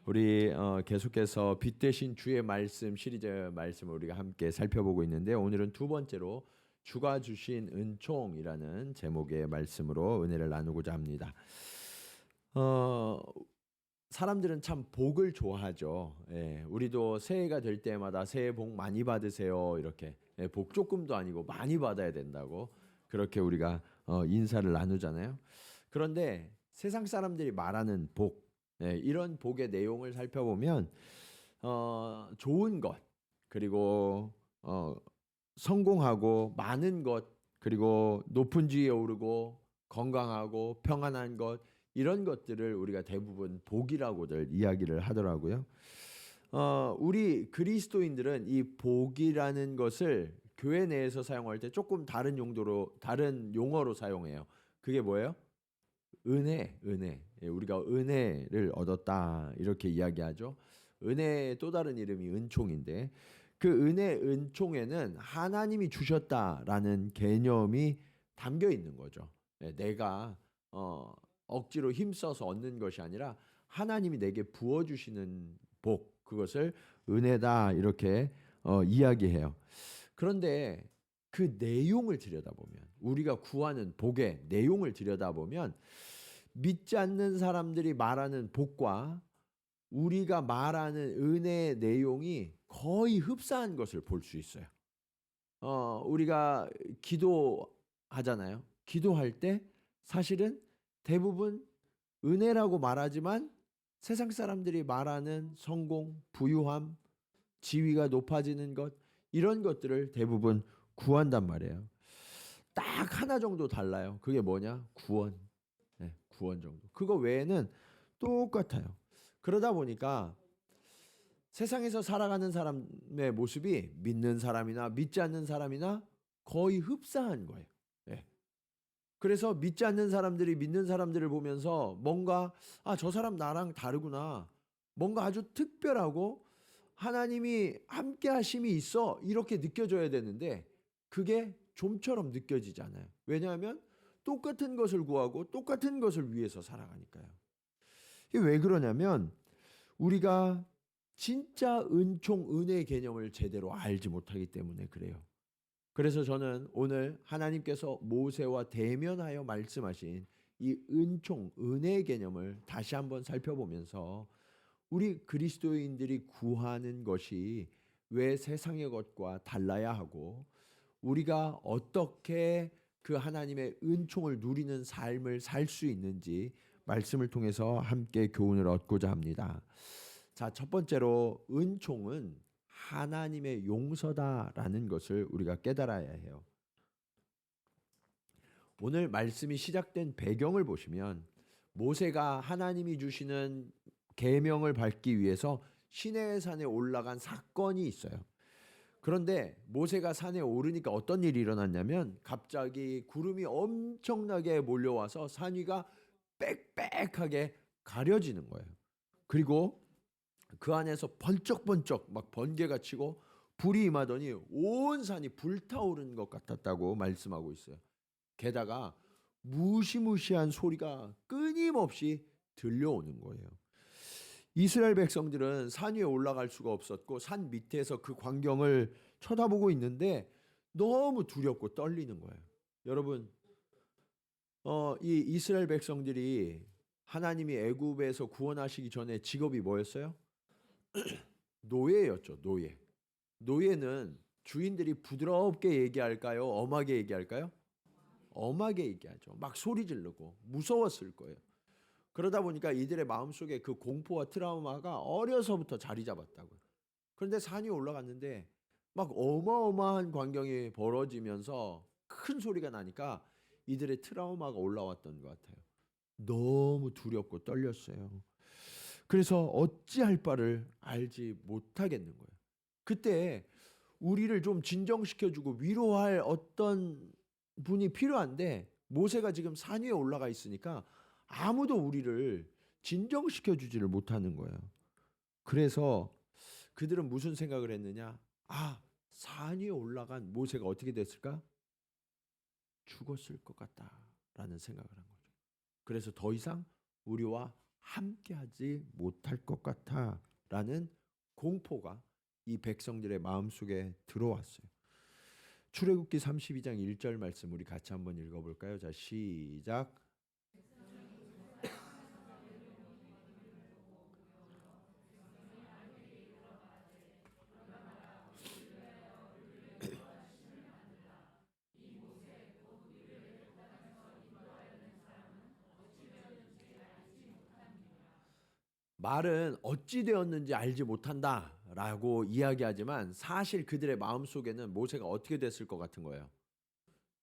우리 계속해서 빛 대신 주의 말씀 시리즈 말씀을 우리가 함께 살펴보고 있는데 오늘은 두 번째로 주가 주신 은총이라는 제목의 말씀으로 은혜를 나누고자 합니다. 어, 사람들은 참 복을 좋아하죠. 예, 우리도 새해가 될 때마다 새해 복 많이 받으세요. 이렇게 복 조금도 아니고 많이 받아야 된다고 그렇게 우리가 인사를 나누잖아요. 그런데 세상 사람들이 말하는 복, 이런 복의 내용을 살펴보면 좋은 것 그리고 성공하고 많은 것 그리고 높은 지위에 오르고 건강하고 평안한 것 이런 것들을 우리가 대부분 복이라고들 이야기를 하더라고요. 우리 그리스도인들은 이 복이라는 것을 교회 내에서 사용할 때 조금 다른 용도로 다른 용어로 사용해요. 그게 뭐예요? 은혜. 예, 우리가 은혜를 얻었다 이렇게 이야기하죠. 은혜의 또 다른 이름이 은총인데 그 은총에는 하나님이 주셨다라는 개념이 담겨 있는 거죠. 예, 내가 억지로 힘써서 얻는 것이 아니라 하나님이 내게 부어주시는 복, 그것을 은혜다 이렇게 이야기해요. 그런데 그 내용을 들여다보면 우리가 구하는 복의 내용을 들여다보면 믿지 않는 사람들이 말하는 복과 우리가 말하는 은혜의 내용이 거의 흡사한 것을 볼 수 있어요. 우리가 기도하잖아요. 기도할 때 사실은 대부분 은혜라고 말하지만 세상 사람들이 말하는 성공, 부유함, 지위가 높아지는 것 이런 것들을 대부분 구한단 말이에요. 딱 하나 정도 달라요. 그게 뭐냐? 구원. 네, 구원 정도. 그거 외에는 똑같아요. 그러다 보니까 세상에서 살아가는 사람의 모습이 믿는 사람이나 믿지 않는 사람이나 거의 흡사한 거예요. 네. 그래서 믿지 않는 사람들이 믿는 사람들을 보면서 뭔가 저 사람 나랑 다르구나. 뭔가 아주 특별하고 하나님이 함께 하심이 있어 이렇게 느껴져야 되는데 그게 좀처럼 느껴지지 않아요. 왜냐하면 똑같은 것을 구하고 똑같은 것을 위해서 살아가니까요. 이게 왜 그러냐면 우리가 진짜 은혜의 개념을 제대로 알지 못하기 때문에 그래요. 그래서 저는 오늘 하나님께서 모세와 대면하여 말씀하신 이 은혜의 개념을 다시 한번 살펴보면서 우리 그리스도인들이 구하는 것이 왜 세상의 것과 달라야 하고 우리가 어떻게 그 하나님의 은총을 누리는 삶을 살 수 있는지 말씀을 통해서 함께 교훈을 얻고자 합니다. 자, 첫 번째로 은총은 하나님의 용서다라는 것을 우리가 깨달아야 해요. 오늘 말씀이 시작된 배경을 보시면 모세가 하나님이 주시는 계명을 밟기 위해서 시내의 산에 올라간 사건이 있어요. 그런데 모세가 산에 오르니까 어떤 일이 일어났냐면 갑자기 구름이 엄청나게 몰려와서 산 위가 빽빽하게 가려지는 거예요. 그리고 그 안에서 번쩍번쩍 막 번개가 치고 불이 임하더니 온 산이 불타오르는 것 같았다고 말씀하고 있어요. 게다가 무시무시한 소리가 끊임없이 들려오는 거예요. 이스라엘 백성들은 산 위에 올라갈 수가 없었고 산 밑에서 그 광경을 쳐다보고 있는데 너무 두렵고 떨리는 거예요. 여러분, 이 이스라엘 백성들이 하나님이 애굽에서 구원하시기 전에 직업이 뭐였어요? 노예였죠. 노예. 노예는 주인들이 부드럽게 얘기할까요? 엄하게 얘기할까요? 엄하게 얘기하죠. 막 소리 지르고 무서웠을 거예요. 그러다 보니까 이들의 마음속에 그 공포와 트라우마가 어려서부터 자리 잡았다고요. 그런데 산이 올라갔는데 막 어마어마한 광경이 벌어지면서 큰 소리가 나니까 이들의 트라우마가 올라왔던 것 같아요. 너무 두렵고 떨렸어요. 그래서 어찌할 바를 알지 못하겠는 거예요. 그때 우리를 좀 진정시켜주고 위로할 어떤 분이 필요한데 모세가 지금 산 위에 올라가 있으니까 아무도 우리를 진정시켜주지를 못하는 거예요. 그래서 그들은 무슨 생각을 했느냐? 산 위에 올라간 모세가 어떻게 됐을까? 죽었을 것 같다라는 생각을 한 거죠. 그래서 더 이상 우리와 함께하지 못할 것 같아라는 공포가 이 백성들의 마음속에 들어왔어요. 출애굽기 32장 1절 말씀 우리 같이 한번 읽어볼까요? 자, 시작. 말은 어찌 되었는지 알지 못한다라고 이야기하지만 사실 그들의 마음속에는 모세가 어떻게 됐을 것 같은 거예요.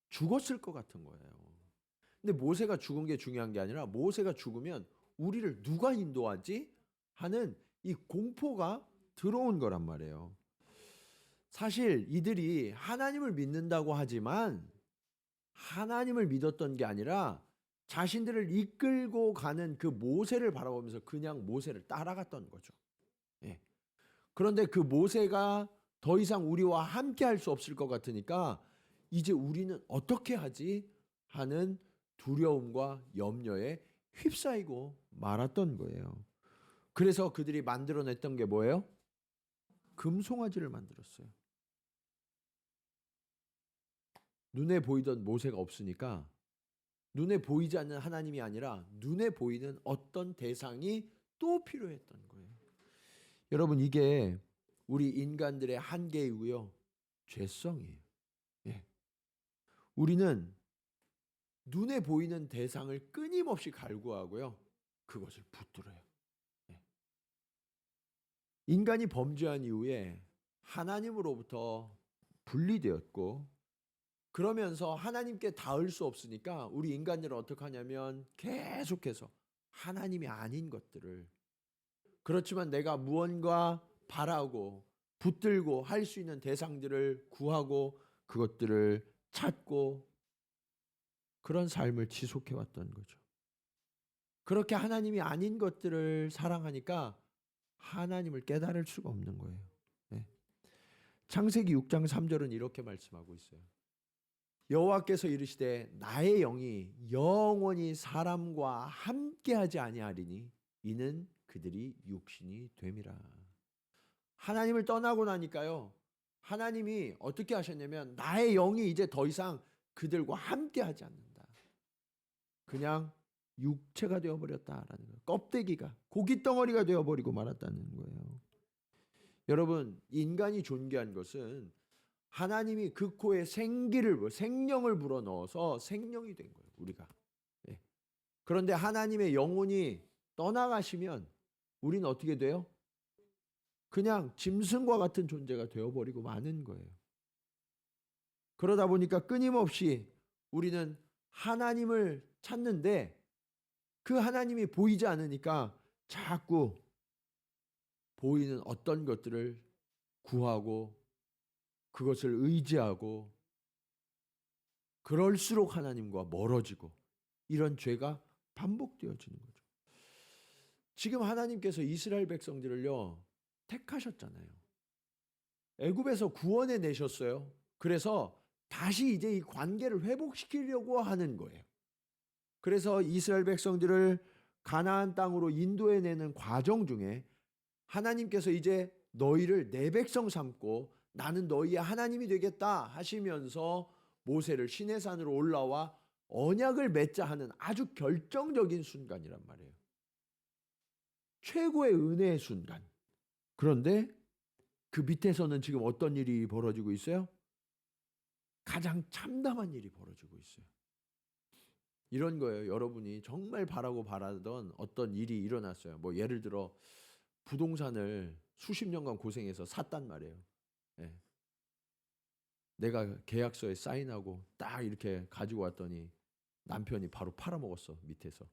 죽었을 것 같은 거예요. 근데 모세가 죽은 게 중요한 게 아니라 모세가 죽으면 우리를 누가 인도하지? 하는 이 공포가 들어온 거란 말이에요. 사실 이들이 하나님을 믿는다고 하지만 하나님을 믿었던 게 아니라 자신들을 이끌고 가는 그 모세를 바라보면서 그냥 모세를 따라갔던 거죠. 예. 그런데 그 모세가 더 이상 우리와 함께 할 수 없을 것 같으니까 이제 우리는 어떻게 하지? 하는 두려움과 염려에 휩싸이고 말았던 거예요. 그래서 그들이 만들어냈던 게 뭐예요? 금송아지를 만들었어요. 눈에 보이던 모세가 없으니까 눈에 보이지 않는 하나님이 아니라 눈에 보이는 어떤 대상이 또 필요했던 거예요. 여러분, 이게 우리 인간들의 한계이고요. 죄성이에요. 예. 우리는 눈에 보이는 대상을 끊임없이 갈구하고요. 그것을 붙들어요. 예. 인간이 범죄한 이후에 하나님으로부터 분리되었고 그러면서 하나님께 닿을 수 없으니까 우리 인간들은 어떻게 하냐면 계속해서 하나님이 아닌 것들을 그렇지만 내가 무언가 바라고 붙들고 할 수 있는 대상들을 구하고 그것들을 찾고 그런 삶을 지속해 왔던 거죠. 그렇게 하나님이 아닌 것들을 사랑하니까 하나님을 깨달을 수가 없는 거예요. 네. 창세기 6장 3절은 이렇게 말씀하고 있어요. 여호와께서 이르시되 나의 영이 영원히 사람과 함께하지 아니하리니 이는 그들이 육신이 됨이라. 하나님을 떠나고 나니까요. 하나님이 어떻게 하셨냐면 나의 영이 이제 더 이상 그들과 함께하지 않는다. 그냥 육체가 되어버렸다라는 거예요. 껍데기가 고깃덩어리가 되어버리고 말았다는 거예요. 여러분, 인간이 존귀한 것은 하나님이 그 코에 생명을 불어넣어서 생명이 된 거예요. 우리가. 예. 그런데 하나님의 영혼이 떠나가시면 우리는 어떻게 돼요? 그냥 짐승과 같은 존재가 되어버리고 마는 거예요. 그러다 보니까 끊임없이 우리는 하나님을 찾는데 그 하나님이 보이지 않으니까 자꾸 보이는 어떤 것들을 구하고 그것을 의지하고 그럴수록 하나님과 멀어지고 이런 죄가 반복되어지는 거죠. 지금 하나님께서 이스라엘 백성들을요 택하셨잖아요. 애굽에서 구원해 내셨어요. 그래서 다시 이제 이 관계를 회복시키려고 하는 거예요. 그래서 이스라엘 백성들을 가나안 땅으로 인도해 내는 과정 중에 하나님께서 이제 너희를 내 백성 삼고 나는 너희의 하나님이 되겠다 하시면서 모세를 시내산으로 올라와 언약을 맺자 하는 아주 결정적인 순간이란 말이에요. 최고의 은혜의 순간. 그런데 그 밑에서는 지금 어떤 일이 벌어지고 있어요? 가장 참담한 일이 벌어지고 있어요. 이런 거예요. 여러분이 정말 바라던 어떤 일이 일어났어요. 뭐 예를 들어 부동산을 수십 년간 고생해서 샀단 말이에요. 예. 내가 계약서에 사인하고 딱 이렇게 가지고 왔더니 남편이 바로 팔아먹었어. 밑에서.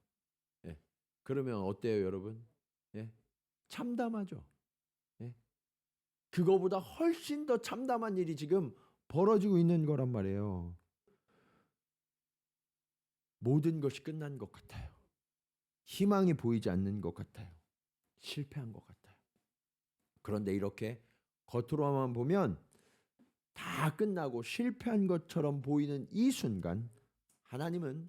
예. 그러면 어때요, 여러분? 예. 참담하죠. 예. 그거보다 훨씬 더 참담한 일이 지금 벌어지고 있는 거란 말이에요. 모든 것이 끝난 것 같아요. 희망이 보이지 않는 것 같아요. 실패한 것 같아요. 그런데 이렇게 겉으로만 보면 다 끝나고 실패한 것처럼 보이는 이 순간 하나님은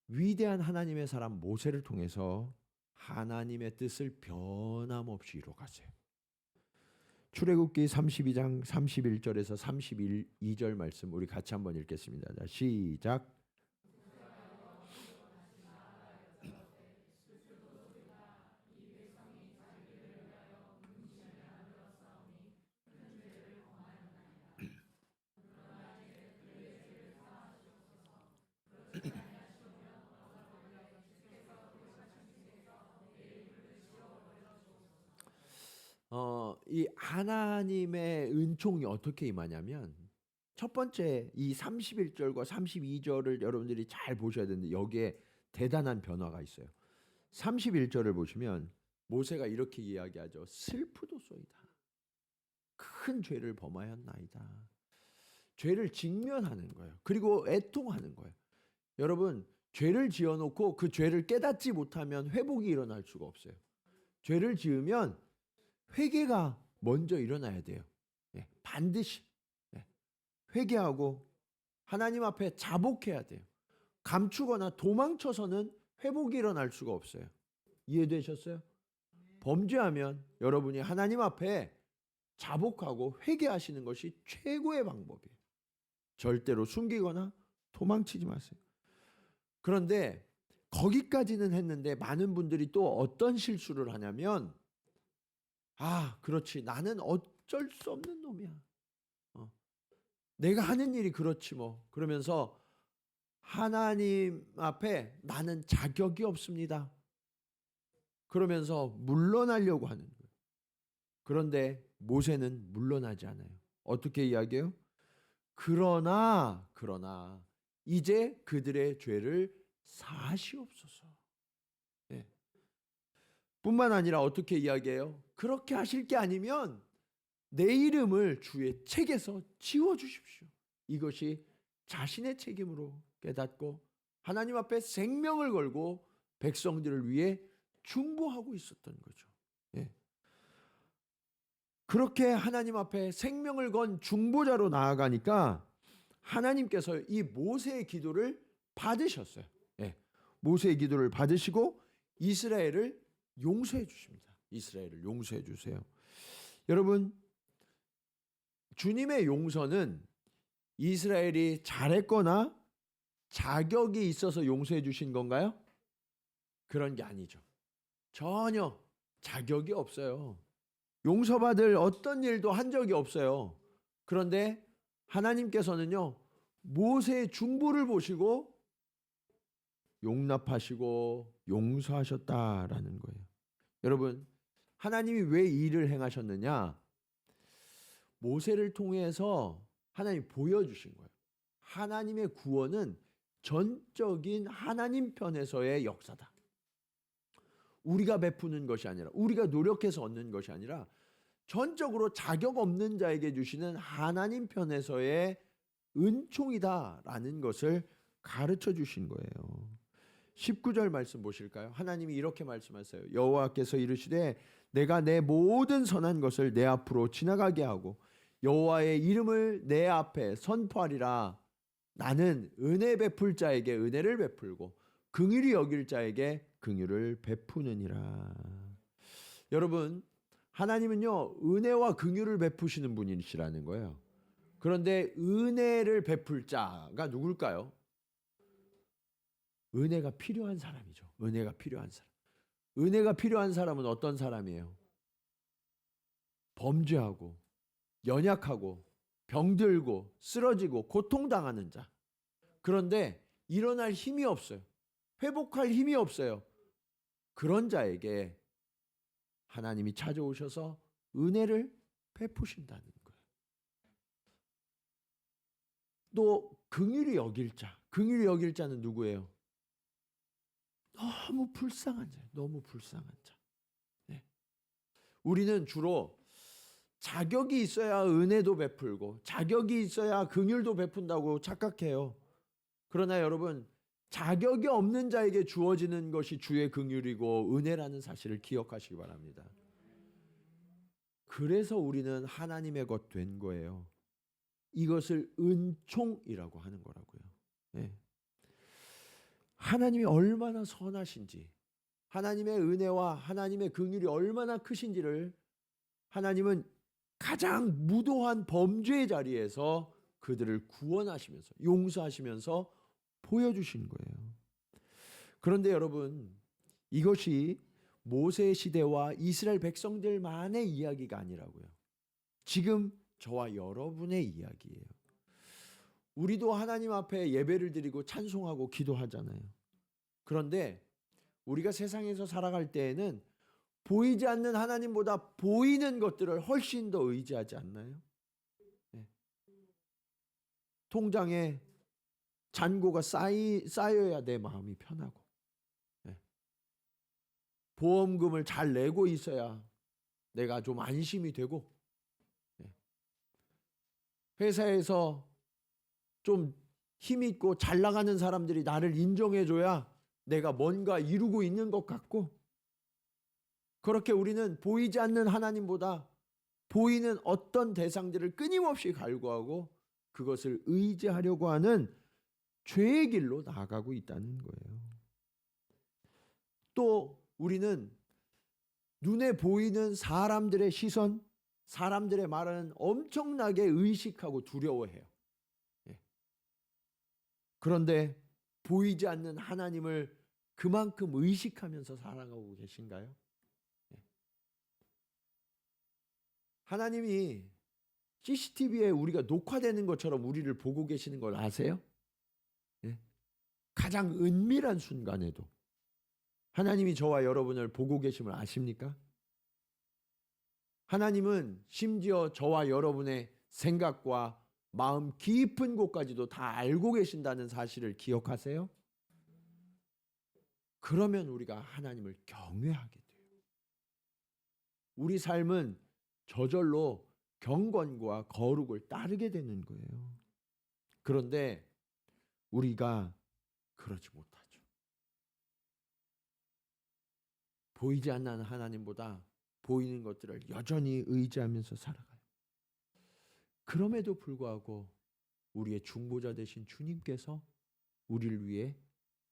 위대한 하나님의 사람 모세를 통해서 하나님의 뜻을 변함없이 이루어가세요. 출애굽기 32장 31절에서 32절 말씀 우리 같이 한번 읽겠습니다. 자, 시작. 이 하나님의 은총이 어떻게 임하냐면 첫 번째 이 31절과 32절을 여러분들이 잘 보셔야 되는데 여기에 대단한 변화가 있어요. 31절을 보시면 모세가 이렇게 이야기하죠. 슬프도소이다. 큰 죄를 범하였나이다. 죄를 직면하는 거예요. 그리고 애통하는 거예요. 여러분, 죄를 지어놓고 그 죄를 깨닫지 못하면 회복이 일어날 수가 없어요. 죄를 지으면 회개가 먼저 일어나야 돼요. 반드시 회개하고 하나님 앞에 자복해야 돼요. 감추거나 도망쳐서는 회복이 일어날 수가 없어요. 이해되셨어요? 범죄하면 여러분이 하나님 앞에 자복하고 회개하시는 것이 최고의 방법이에요. 절대로 숨기거나 도망치지 마세요. 그런데 거기까지는 했는데 많은 분들이 또 어떤 실수를 하냐면 그렇지. 나는 어쩔 수 없는 놈이야. 내가 하는 일이 그렇지 뭐. 그러면서 하나님 앞에 나는 자격이 없습니다. 그러면서 물러나려고 하는 거예요. 그런데 모세는 물러나지 않아요. 어떻게 이야기해요? 그러나 이제 그들의 죄를 사하시옵소서. 뿐만 아니라 어떻게 이야기해요? 그렇게 하실 게 아니면 내 이름을 주의 책에서 지워주십시오. 이것이 자신의 책임으로 깨닫고 하나님 앞에 생명을 걸고 백성들을 위해 중보하고 있었던 거죠. 그렇게 하나님 앞에 생명을 건 중보자로 나아가니까 하나님께서 이 모세의 기도를 받으셨어요. 모세의 기도를 받으시고 이스라엘을 용서해 주십니다. 이스라엘을 용서해 주세요. 여러분, 주님의 용서는 이스라엘이 잘했거나 자격이 있어서 용서해 주신 건가요? 그런 게 아니죠. 전혀 자격이 없어요. 용서받을 어떤 일도 한 적이 없어요. 그런데 하나님께서는요, 모세의 중보를 보시고 용납하시고 용서하셨다라는 거예요. 여러분, 하나님이 왜 이 일을 행하셨느냐? 모세를 통해서 하나님이 보여주신 거예요. 하나님의 구원은 전적인 하나님 편에서의 역사다. 우리가 베푸는 것이 아니라, 우리가 노력해서 얻는 것이 아니라 전적으로 자격 없는 자에게 주시는 하나님 편에서의 은총이다라는 것을 가르쳐 주신 거예요. 19절 말씀 보실까요? 하나님이 이렇게 말씀하세요. 여호와께서 이르시되 내가 내 모든 선한 것을 내 앞으로 지나가게 하고 여호와의 이름을 내 앞에 선포하리라. 나는 은혜 베풀 자에게 은혜를 베풀고 긍휼히 여길 자에게 긍휼을 베푸느니라. 여러분, 하나님은요, 은혜와 긍휼을 베푸시는 분이시라는 거예요. 그런데 은혜를 베풀 자가 누굴까요? 은혜가 필요한 사람이죠. 은혜가 필요한 사람. 은혜가 필요한 사람은 어떤 사람이에요? 범죄하고 연약하고 병들고 쓰러지고 고통당하는 자. 그런데 일어날 힘이 없어요. 회복할 힘이 없어요. 그런 자에게 하나님이 찾아오셔서 은혜를 베푸신다는 거예요. 또 긍휼히 여길 자. 긍휼히 여길 자는 누구예요? 너무 불쌍한 자예요. 너무 불쌍한 자. 우리는 주로 자격이 있어야 은혜도 베풀고 자격이 있어야 긍휼도 베푼다고 착각해요. 그러나 여러분, 자격이 없는 자에게 주어지는 것이 주의 긍휼이고 은혜라는 사실을 기억하시기 바랍니다. 그래서 우리는 하나님의 것 된 거예요. 이것을 은총이라고 하는 거라고요. 하나님이 얼마나 선하신지, 하나님의 은혜와 하나님의 긍휼이 얼마나 크신지를 하나님은 가장 무도한 범죄의 자리에서 그들을 구원하시면서 용서하시면서 보여주신 거예요. 그런데 여러분, 이것이 모세 시대와 이스라엘 백성들만의 이야기가 아니라고요. 지금 저와 여러분의 이야기예요. 우리도 하나님 앞에 예배를 드리고 찬송하고 기도하잖아요. 그런데 우리가 세상에서 살아갈 때에는 보이지 않는 하나님보다 보이는 것들을 훨씬 더 의지하지 않나요? 네. 통장에 잔고가 쌓여야 내 마음이 편하고, 네. 보험금을 잘 내고 있어야 내가 좀 안심이 되고, 네. 회사에서 좀 힘있고 잘 나가는 사람들이 나를 인정해줘야 내가 뭔가 이루고 있는 것 같고, 그렇게 우리는 보이지 않는 하나님보다 보이는 어떤 대상들을 끊임없이 갈구하고 그것을 의지하려고 하는 죄의 길로 나아가고 있다는 거예요. 또 우리는 눈에 보이는 사람들의 시선, 사람들의 말은 엄청나게 의식하고 두려워해요. 그런데 보이지 않는 하나님을 그만큼 의식하면서 살아가고 계신가요? 하나님이 CCTV에 우리가 녹화되는 것처럼 우리를 보고 계시는 걸 아세요? 가장 은밀한 순간에도 하나님이 저와 여러분을 보고 계심을 아십니까? 하나님은 심지어 저와 여러분의 생각과 마음 깊은 곳까지도 다 알고 계신다는 사실을 기억하세요? 그러면 우리가 하나님을 경외하게 돼요. 우리 삶은 저절로 경건과 거룩을 따르게 되는 거예요. 그런데 우리가 그러지 못하죠. 보이지 않는 하나님보다 보이는 것들을 여전히 의지하면서 살아가요. 그럼에도 불구하고 우리의 중보자 되신 주님께서 우리를 위해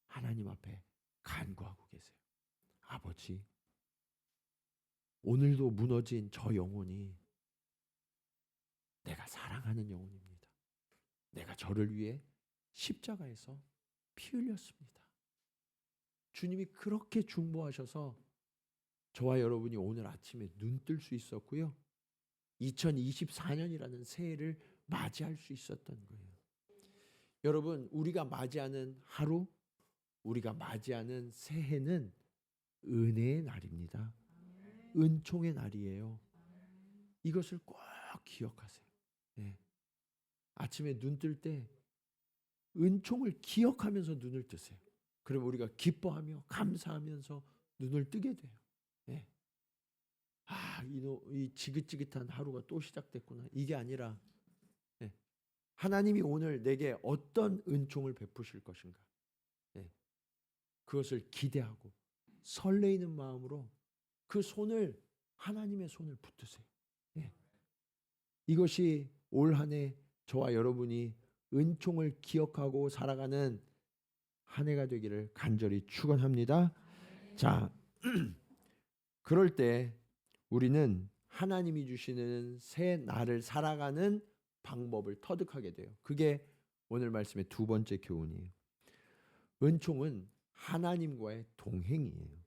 하나님 앞에 간구하고 계세요. 아버지, 오늘도 무너진 저 영혼이 내가 사랑하는 영혼입니다. 내가 저를 위해 십자가에서 피 흘렸습니다. 주님이 그렇게 중보하셔서 저와 여러분이 오늘 아침에 눈 뜰 수 있었고요. 2024년이라는 새해를 맞이할 수 있었던 거예요. 여러분, 우리가 맞이하는 하루, 우리가 맞이하는 새해는 은혜의 날입니다. 은총의 날이에요. 이것을 꼭 기억하세요. 네. 아침에 눈 뜰 때 은총을 기억하면서 눈을 뜨세요. 그럼 우리가 기뻐하며 감사하면서 눈을 뜨게 돼요. 네. 이 지긋지긋한 하루가 또 시작됐구나. 이게 아니라 네. 하나님이 오늘 내게 어떤 은총을 베푸실 것인가. 네. 그것을 기대하고 설레이는 마음으로 그 손을 하나님의 손을 붙드세요. 네. 이것이 올 한 해 저와 여러분이 은총을 기억하고 살아가는 한 해가 되기를 간절히 축원합니다. 자, 그럴 때 우리는 하나님이 주시는 새 날을 살아가는 방법을 터득하게 돼요. 그게 오늘 말씀의 두 번째 교훈이에요. 은총은 하나님과의 동행이에요.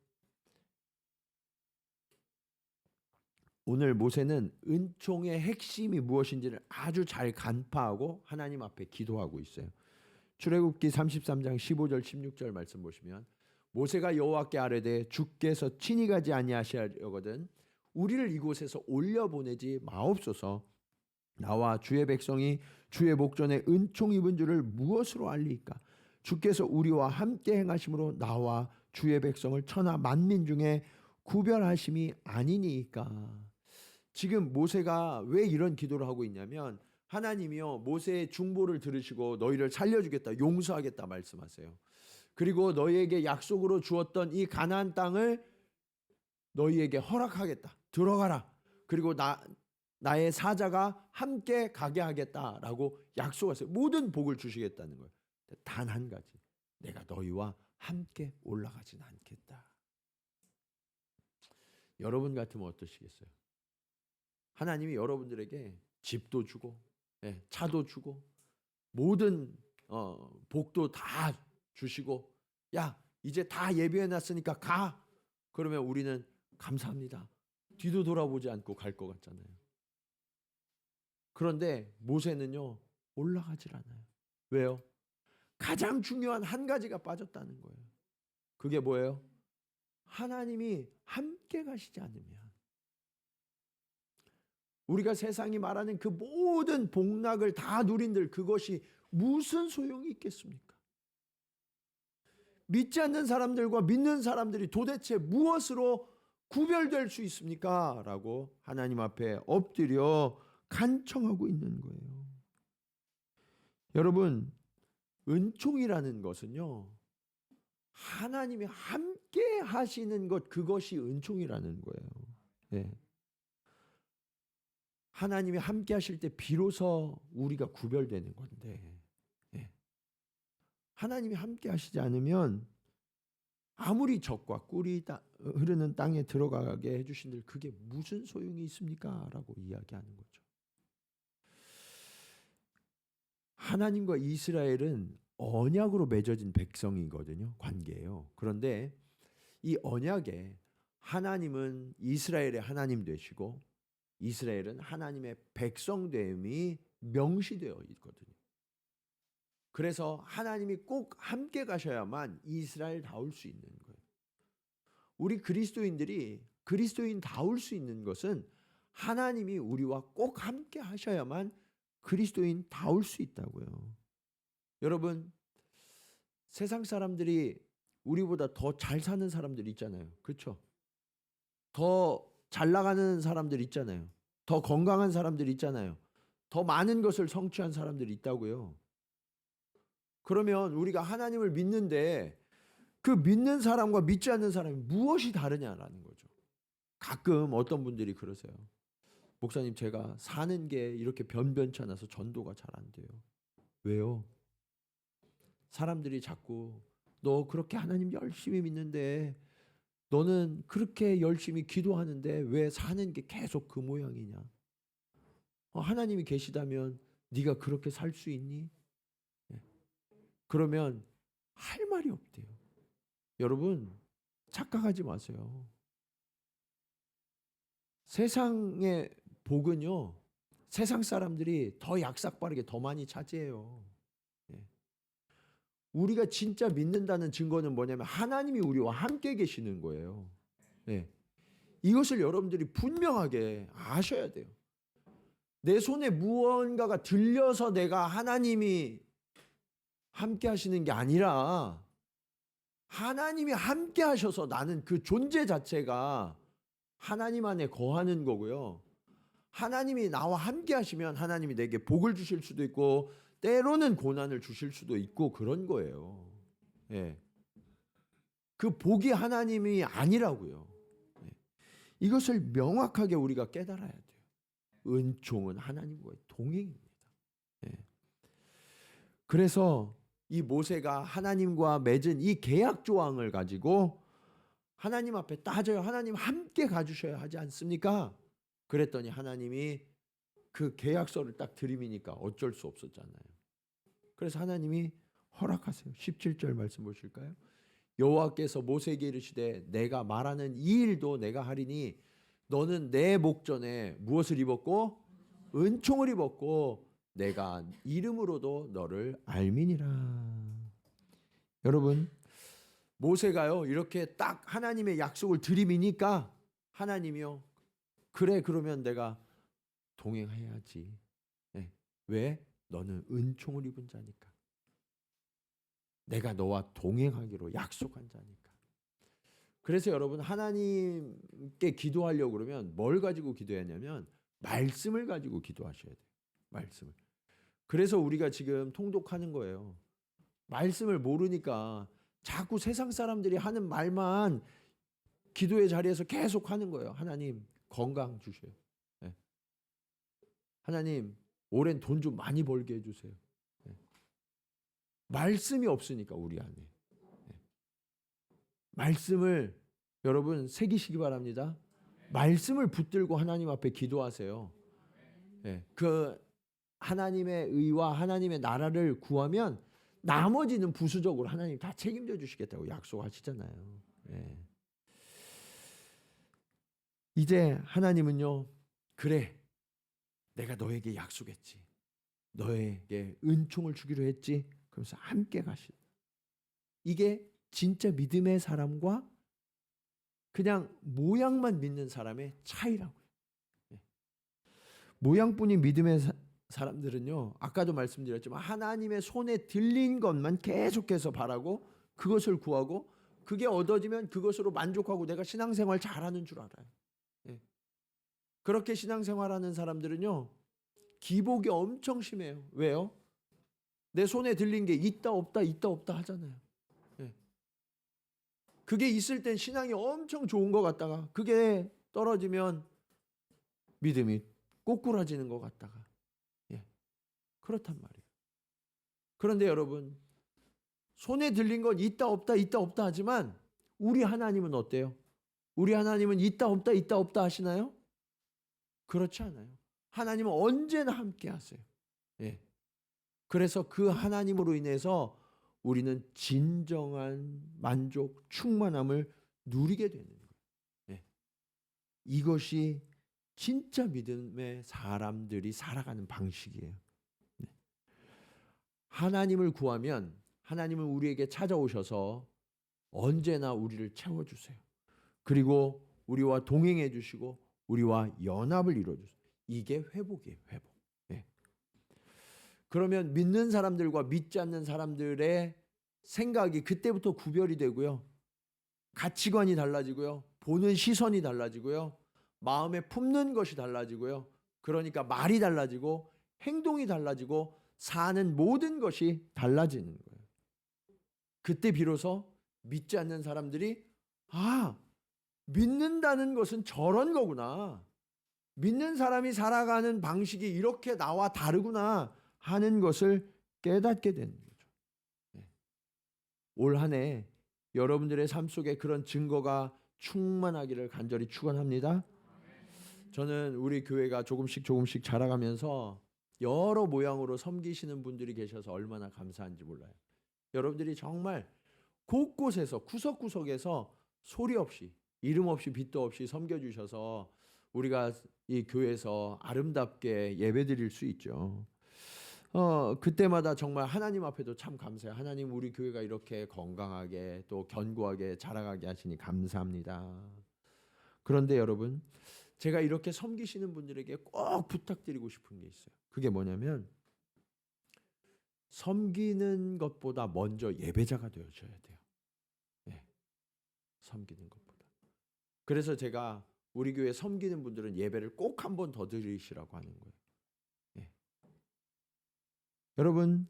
오늘 모세는 은총의 핵심이 무엇인지를 아주 잘 간파하고 하나님 앞에 기도하고 있어요. 출애굽기 33장 15절 16절 말씀 보시면 모세가 여호와께 아뢰되 주께서 친히 가지 아니하시려거든 우리를 이곳에서 올려보내지 마옵소서. 나와 주의 백성이 주의 목전에 은총 입은 줄을 무엇으로 알리까? 주께서 우리와 함께 행하심으로 나와 주의 백성을 천하 만민 중에 구별하심이 아니니까. 지금 모세가 왜 이런 기도를 하고 있냐면 하나님이요 모세의 중보를 들으시고 너희를 살려주겠다, 용서하겠다 말씀하세요. 그리고 너희에게 약속으로 주었던 이 가나안 땅을 너희에게 허락하겠다, 들어가라. 그리고 나의 사자가 함께 가게 하겠다라고 약속하세요. 모든 복을 주시겠다는 거예요. 단 한 가지, 내가 너희와 함께 올라가진 않겠다. 여러분 같으면 어떠시겠어요? 하나님이 여러분들에게 집도 주고, 차도 주고, 모든 복도 다 주시고, 야 이제 다 예비해놨으니까 가. 그러면 우리는 감사합니다. 뒤도 돌아보지 않고 갈 것 같잖아요. 그런데 모세는요 올라가질 않아요. 왜요? 가장 중요한 한 가지가 빠졌다는 거예요. 그게 뭐예요? 하나님이 함께 가시지 않으면 우리가 세상이 말하는 그 모든 복락을 다 누린들 그것이 무슨 소용이 있겠습니까? 믿지 않는 사람들과 믿는 사람들이 도대체 무엇으로 구별될 수 있습니까? 라고 하나님 앞에 엎드려 간청하고 있는 거예요. 여러분, 은총이라는 것은요, 하나님이 함께 하시는 것, 그것이 은총이라는 거예요. 네. 하나님이 함께 하실 때 비로소 우리가 구별되는 건데, 하나님이 함께 하시지 않으면 아무리 적과 꿀이 흐르는 땅에 들어가게 해주신들 그게 무슨 소용이 있습니까? 라고 이야기하는 거죠. 하나님과 이스라엘은 언약으로 맺어진 백성이거든요. 관계예요. 그런데 이 언약에 하나님은 이스라엘의 하나님 되시고 이스라엘은 하나님의 백성됨이 명시되어 있거든요. 그래서 하나님이 꼭 함께 가셔야만 이스라엘다울 수 있는 거예요. 우리 그리스도인들이 그리스도인다울 수 있는 것은 하나님이 우리와 꼭 함께 하셔야만 그리스도인다울 수 있다고요. 여러분, 세상 사람들이 우리보다 더 잘 사는 사람들 있잖아요. 그렇죠? 더 잘 나가는 사람들 있잖아요. 더 건강한 사람들 있잖아요. 더 많은 것을 성취한 사람들이 있다고요. 그러면 우리가 하나님을 믿는데 그 믿는 사람과 믿지 않는 사람이 무엇이 다르냐라는 거죠. 가끔 어떤 분들이 그러세요. 목사님, 제가 사는 게 이렇게 변변치 않아서 전도가 잘 안 돼요. 왜요? 사람들이 자꾸 너 그렇게 하나님 열심히 믿는데 너는 그렇게 열심히 기도하는데 왜 사는 게 계속 그 모양이냐? 하나님이 계시다면 네가 그렇게 살 수 있니? 그러면 할 말이 없대요. 여러분, 착각하지 마세요. 세상의 복은요, 세상 사람들이 더 약삭빠르게 더 많이 차지해요. 우리가 진짜 믿는다는 증거는 뭐냐면 하나님이 우리와 함께 계시는 거예요. 이것을 여러분들이 분명하게 아셔야 돼요. 내 손에 무언가가 들려서 내가 하나님이 함께 하시는 게 아니라 하나님이 함께 하셔서 나는 그 존재 자체가 하나님 안에 거하는 거고요. 하나님이 나와 함께 하시면 하나님이 내게 복을 주실 수도 있고 때로는 고난을 주실 수도 있고 그런 거예요. 그 복이 하나님이 아니라고요. 이것을 명확하게 우리가 깨달아야 돼요. 은총은 하나님과의 동행입니다. 그래서 이 모세가 하나님과 맺은 이 계약 조항을 가지고 하나님 앞에 따져요. 하나님 함께 가주셔야 하지 않습니까? 그랬더니 하나님이 그 계약서를 딱 들이미니까 어쩔 수 없었잖아요. 그래서 하나님이 허락하세요. 17절 말씀 보실까요? 여호와께서 모세에게 이르시되 내가 말하는 이 일도 내가 하리니 너는 내 목전에 무엇을 입었고 은총을 입었고 내가 이름으로도 너를 알미니라. 여러분, 모세가요 이렇게 딱 하나님의 약속을 들이미니까 하나님이요 그래 그러면 내가 동행해야지. 왜? 너는 은총을 입은 자니까. 내가 너와 동행하기로 약속한 자니까. 그래서 여러분 하나님께 기도하려고 그러면 뭘 가지고 기도하냐면 말씀을 가지고 기도하셔야 돼요. 말씀을. 그래서 우리가 지금 통독하는 거예요. 말씀을 모르니까 자꾸 세상 사람들이 하는 말만 기도의 자리에서 계속 하는 거예요. 하나님 건강 주세요. 하나님 올해는 돈 좀 많이 벌게 해주세요. 말씀이 없으니까 우리 안에. 말씀을 여러분 새기시기 바랍니다. 말씀을 붙들고 하나님 앞에 기도하세요. 예, 그 하나님의 의와 하나님의 나라를 구하면 나머지는 부수적으로 하나님 다 책임져 주시겠다고 약속하시잖아요. 예. 이제 하나님은요, 그래, 내가 너에게 약속했지, 너에게 은총을 주기로 했지, 그러면서 함께 가시다. 이게 진짜 믿음의 사람과 그냥 모양만 믿는 사람의 차이라고요. 예. 모양뿐인 믿음의 사람들은요, 아까도 말씀드렸지만 하나님의 손에 들린 것만 계속해서 바라고 그것을 구하고 그게 얻어지면 그것으로 만족하고 내가 신앙생활 잘하는 줄 알아요. 예. 그렇게 신앙생활하는 사람들은요, 기복이 엄청 심해요. 왜요? 내 손에 들린 게 있다 없다 있다 없다 하잖아요. 예. 그게 있을 땐 신앙이 엄청 좋은 것 같다가 그게 떨어지면 믿음이 꼬꾸라지는 것 같다가, 예, 그렇단 말이에요. 그런데 여러분, 손에 들린 건 있다 없다 있다 없다 하지만 우리 하나님은 어때요? 우리 하나님은 있다 없다 하시나요? 그렇지 않아요. 하나님은 언제나 함께 하세요. 예. 그래서 그 하나님으로 인해서 우리는 진정한 만족, 충만함을 누리게 되는 거예요. 예. 이것이 진짜 믿음의 사람들이 살아가는 방식이에요. 네. 하나님을 구하면 하나님은 우리에게 찾아오셔서 언제나 우리를 채워주세요. 그리고 우리와 동행해 주시고 우리와 연합을 이루어 주세요. 이게 회복이에요. 회복. 예. 그러면 믿는 사람들과 믿지 않는 사람들의 생각이 그때부터 구별이 되고요. 가치관이 달라지고요. 보는 시선이 달라지고요. 마음에 품는 것이 달라지고요. 그러니까 말이 달라지고 행동이 달라지고 사는 모든 것이 달라지는 거예요. 그때 비로소 믿지 않는 사람들이 믿는다는 것은 저런 거구나. 믿는 사람이 살아가는 방식이 이렇게 나와 다르구나 하는 것을 깨닫게 되는 거죠. 네. 올 한 해 여러분들의 삶 속에 그런 증거가 충만하기를 간절히 축원합니다. 저는 우리 교회가 조금씩 자라가면서 여러 모양으로 섬기시는 분들이 계셔서 얼마나 감사한지 몰라요. 여러분들이 정말 곳곳에서 구석구석에서 소리 없이 이름 없이 빛도 없이 섬겨주셔서 우리가 이 교회에서 아름답게 예배드릴 수 있죠. 그때마다 정말 하나님 앞에도 참 감사해요. 하나님, 우리 교회가 이렇게 건강하게 또 견고하게 자라가게 하시니 감사합니다. 그런데 여러분, 제가 이렇게 섬기시는 분들에게 꼭 부탁드리고 싶은 게 있어요. 그게 뭐냐면 섬기는 것보다 먼저 예배자가 되어줘야 돼요. 네, 섬기는 것보다. 그래서 제가 우리 교회 섬기는 분들은 예배를 꼭 한 번 더 드리시라고 하는 거예요. 네. 여러분,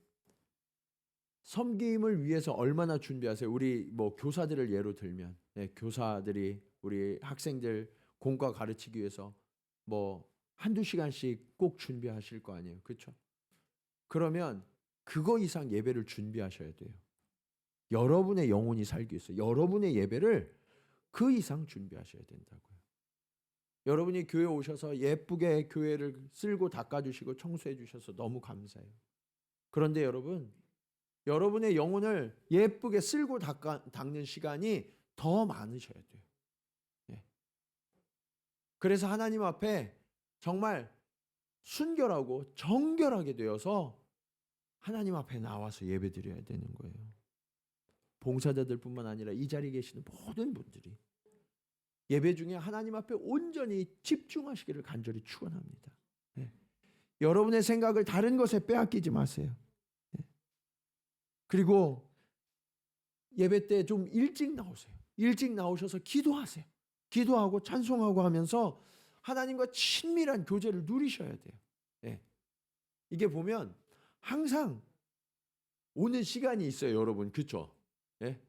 섬김을 위해서 얼마나 준비하세요? 우리 뭐 교사들을 예로 들면, 네, 교사들이 우리 학생들 공과 가르치기 위해서 뭐 한두 시간씩 꼭 준비하실 거 아니에요. 그렇죠? 그러면 그거 이상 예배를 준비하셔야 돼요. 여러분의 영혼이 살기 위해서 여러분의 예배를 그 이상 준비하셔야 된다고요. 여러분이 교회 오셔서 예쁘게 교회를 쓸고 닦아주시고 청소해 주셔서 너무 감사해요. 그런데 여러분, 여러분의 영혼을 예쁘게 쓸고 닦는 시간이 더 많으셔야 돼요. 예. 그래서 하나님 앞에 정말 순결하고 정결하게 되어서 하나님 앞에 나와서 예배드려야 되는 거예요. 봉사자들뿐만 아니라 이 자리에 계시는 모든 분들이 예배 중에 하나님 앞에 온전히 집중하시기를 간절히 축원합니다. 네. 여러분의 생각을 다른 것에 빼앗기지 마세요. 네. 그리고 예배 때 좀 일찍 나오세요. 일찍 나오셔서 기도하세요. 기도하고 찬송하고 하면서 하나님과 친밀한 교제를 누리셔야 돼요. 네. 이게 보면 항상 오는 시간이 있어요, 여러분. 그렇죠? 네.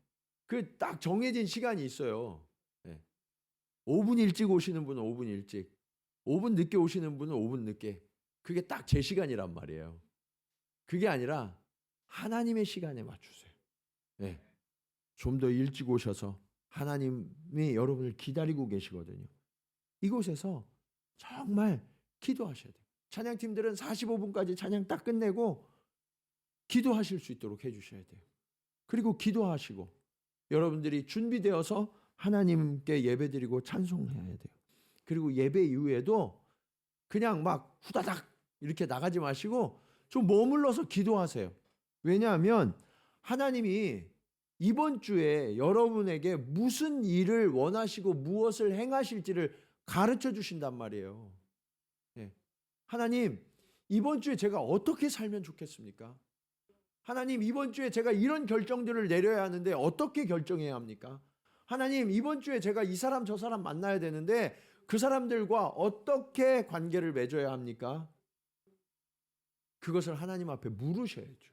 그 딱 정해진 시간이 있어요. 5분 일찍 오시는 분은 5분 일찍, 5분 늦게 오시는 분은 5분 늦게. 그게 딱 제 시간이란 말이에요. 그게 아니라 하나님의 시간에 맞추세요. 네. 좀 더 일찍 오셔서 하나님이 여러분을 기다리고 계시거든요. 이곳에서 정말 기도하셔야 돼요. 찬양팀들은 45분까지 찬양 딱 끝내고 기도하실 수 있도록 해주셔야 돼요. 그리고 기도하시고 여러분들이 준비되어서 하나님께 예배드리고 찬송해야 돼요. 그리고 예배 이후에도 그냥 막 후다닥 이렇게 나가지 마시고 좀 머물러서 기도하세요. 왜냐하면 하나님이 이번 주에 여러분에게 무슨 일을 원하시고 무엇을 행하실지를 가르쳐 주신단 말이에요. 예. 하나님, 이번 주에 제가 어떻게 살면 좋겠습니까? 하나님, 이번 주에 제가 이런 결정들을 내려야 하는데 어떻게 결정해야 합니까? 하나님, 이번 주에 제가 이 사람 저 사람 만나야 되는데 그 사람들과 어떻게 관계를 맺어야 합니까? 그것을 하나님 앞에 물으셔야죠.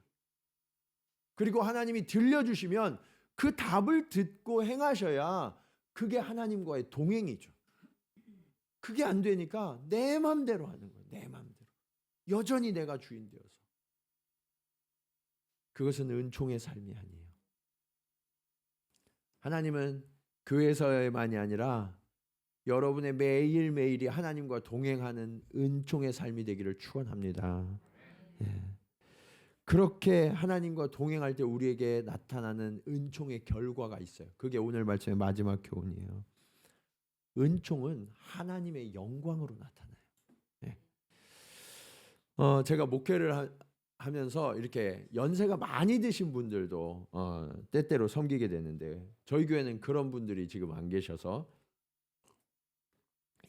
그리고 하나님이 들려주시면 그 답을 듣고 행하셔야 그게 하나님과의 동행이죠. 그게 안 되니까 내 맘대로 하는 거예요. 내 맘대로. 여전히 내가 주인 되어서. 그것은 은총의 삶이 아니에요. 하나님은 교회에서만이 아니라 여러분의 매일매일이 하나님과 동행하는 은총의 삶이 되기를 축원합니다. 예. 그렇게 하나님과 동행할 때 우리에게 나타나는 은총의 결과가 있어요. 그게 오늘 말씀의 마지막 교훈이에요. 은총은 하나님의 영광으로 나타나요. 예. 제가 목회를 하면서 이렇게 연세가 많이 드신 분들도 때때로 섬기게 되는데 저희 교회는 그런 분들이 지금 안 계셔서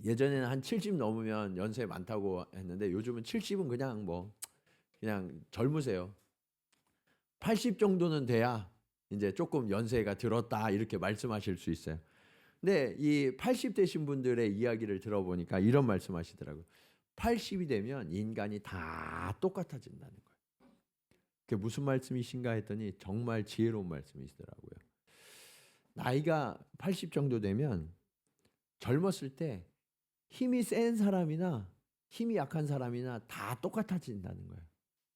예전에는 한 70 넘으면 연세 많다고 했는데 요즘은 70은 그냥 그냥 젊으세요. 80 정도는 돼야 이제 조금 연세가 들었다 이렇게 말씀하실 수 있어요. 근데 이 80 되신 분들의 이야기를 들어보니까 이런 말씀하시더라고요. 80이 되면 인간이 다 똑같아진다는 거예요. 그게 무슨 말씀이신가 했더니 정말 지혜로운 말씀이시더라고요. 나이가 80 정도 되면 젊었을 때 힘이 센 사람이나 힘이 약한 사람이나 다 똑같아진다는 거예요.